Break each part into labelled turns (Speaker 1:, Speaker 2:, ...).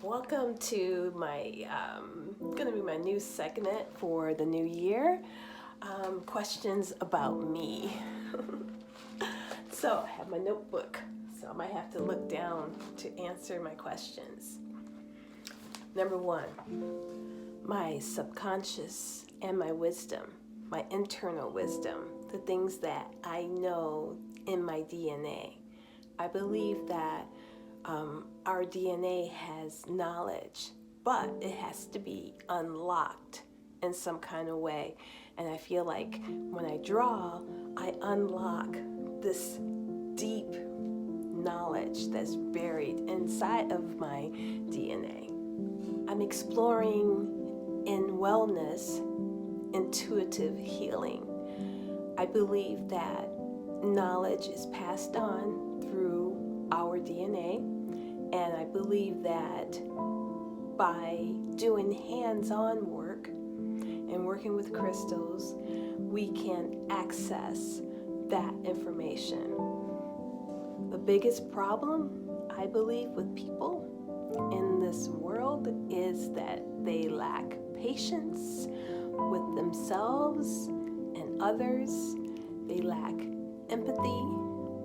Speaker 1: Welcome to my, gonna be my new segment for the new year. Questions about me. So I have my notebook, so I might have to look down to answer my questions. Number one, my subconscious and my wisdom, my internal wisdom, the things that I know in my DNA. I believe that our DNA has knowledge, but it has to be unlocked in some kind of way. And I feel like when I draw, I unlock this deep knowledge that's buried inside of my DNA. I'm exploring in wellness, intuitive healing. I believe that knowledge is passed on through our DNA, and I believe that by doing hands-on work and working with crystals, we can access that information. The biggest problem, I believe, with people in this world is that they lack patience with themselves and others. They lack empathy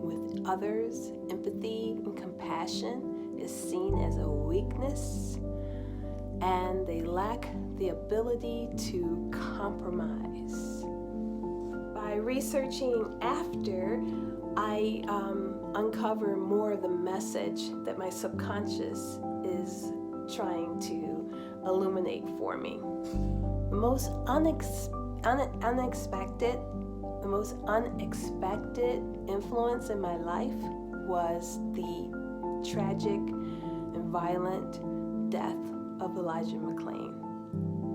Speaker 1: with others. Empathy and compassion is seen as a weakness, and they lack the ability to compromise. By researching after, I uncover more of the message that my subconscious is trying to illuminate for me. The most unexpected influence in my life was the tragic and violent death of Elijah McClain.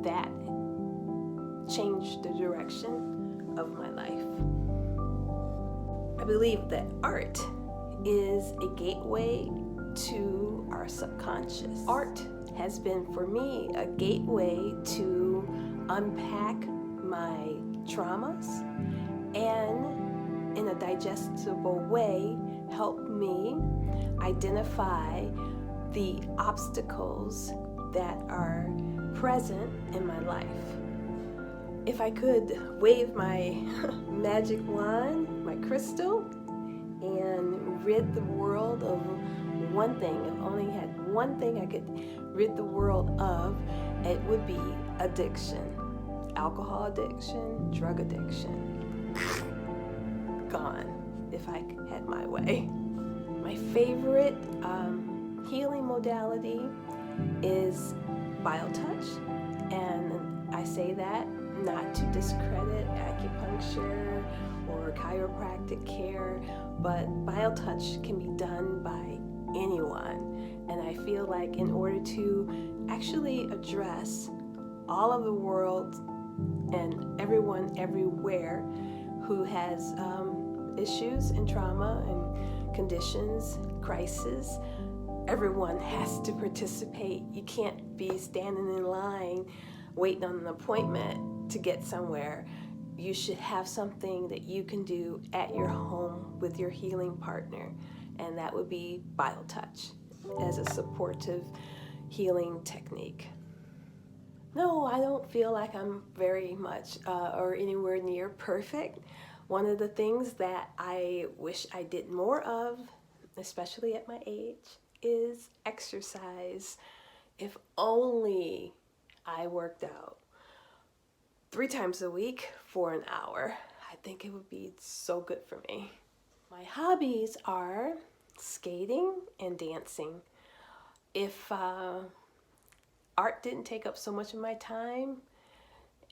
Speaker 1: That changed the direction of my life. I believe that art is a gateway to our subconscious. Art has been for me a gateway to unpack my traumas and in a digestible way help me identify the obstacles that are present in my life. If I could wave my magic wand, my crystal, and rid the world of one thing, if only had one thing I could rid the world of, it would be addiction. Alcohol addiction, drug addiction. Gone, if I had my way. My favorite healing modality is BioTouch, and I say that not to discredit acupuncture or chiropractic care, but BioTouch can be done by anyone. And I feel like in order to actually address all of the world and everyone everywhere who has issues and trauma and conditions, crisis, everyone has to participate. You can't be standing in line waiting on an appointment to get somewhere. You should have something that you can do at your home with your healing partner, and that would be BioTouch as a supportive healing technique. No, I don't feel like I'm very much or anywhere near perfect. One of the things that I wish I did more of, especially at my age, is exercise. If only I worked out 3 times a week for an hour, I think it would be so good for me. My hobbies are skating and dancing. If art didn't take up so much of my time,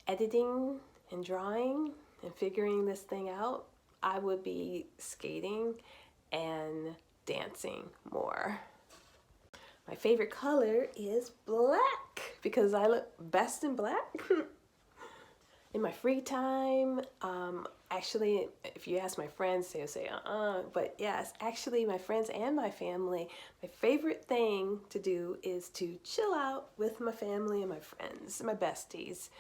Speaker 1: editing and drawing and figuring this thing out, I would be skating and dancing more. My favorite color is black because I look best in black. In my free time, actually, if you ask my friends, they'll say, but yes, actually my friends and my family, my favorite thing to do is to chill out with my family and my friends, my besties.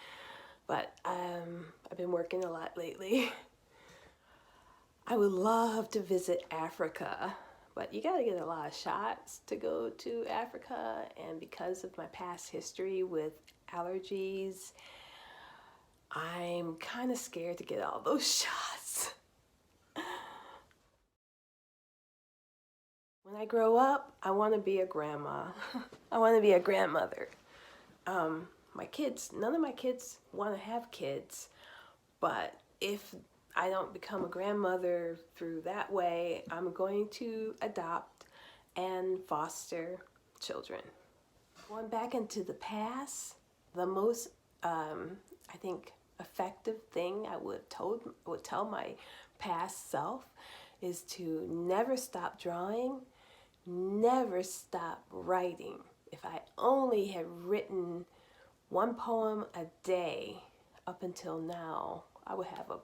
Speaker 1: But I've been working a lot lately. I would love to visit Africa, But you got to get a lot of shots to go to Africa, and because of my past history with allergies, I'm kind of scared to get all those shots. When I grow up, I want to be a grandma. I want to be a grandmother. My kids, none of my kids want to have kids, but if I don't become a grandmother through that way, I'm going to adopt and foster children. Going back into the past, the most, I think, effective thing I would tell my past self is to never stop drawing, never stop writing. If I only had written one poem a day up until now, I would have a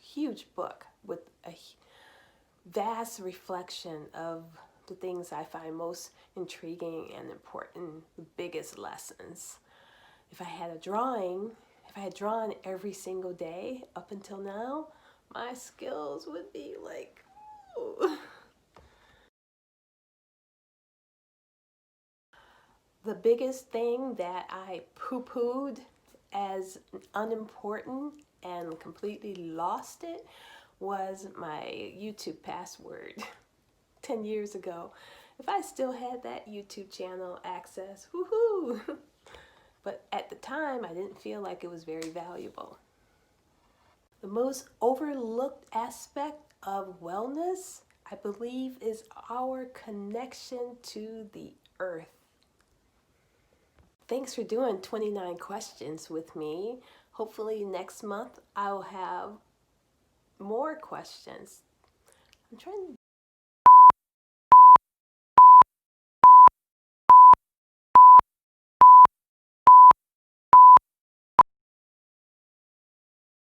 Speaker 1: huge book with a vast reflection of the things I find most intriguing and important, the biggest lessons. If I had drawn every single day up until now, my skills would be like, ooh. The biggest thing that I poo-pooed as unimportant and completely lost it was my YouTube password 10 years ago. If I still had that YouTube channel access, woohoo! But at the time, I didn't feel like it was very valuable. The most overlooked aspect of wellness, I believe, is our connection to the earth. Thanks for doing 29 questions with me. Hopefully next month I'll have more questions. I'm trying to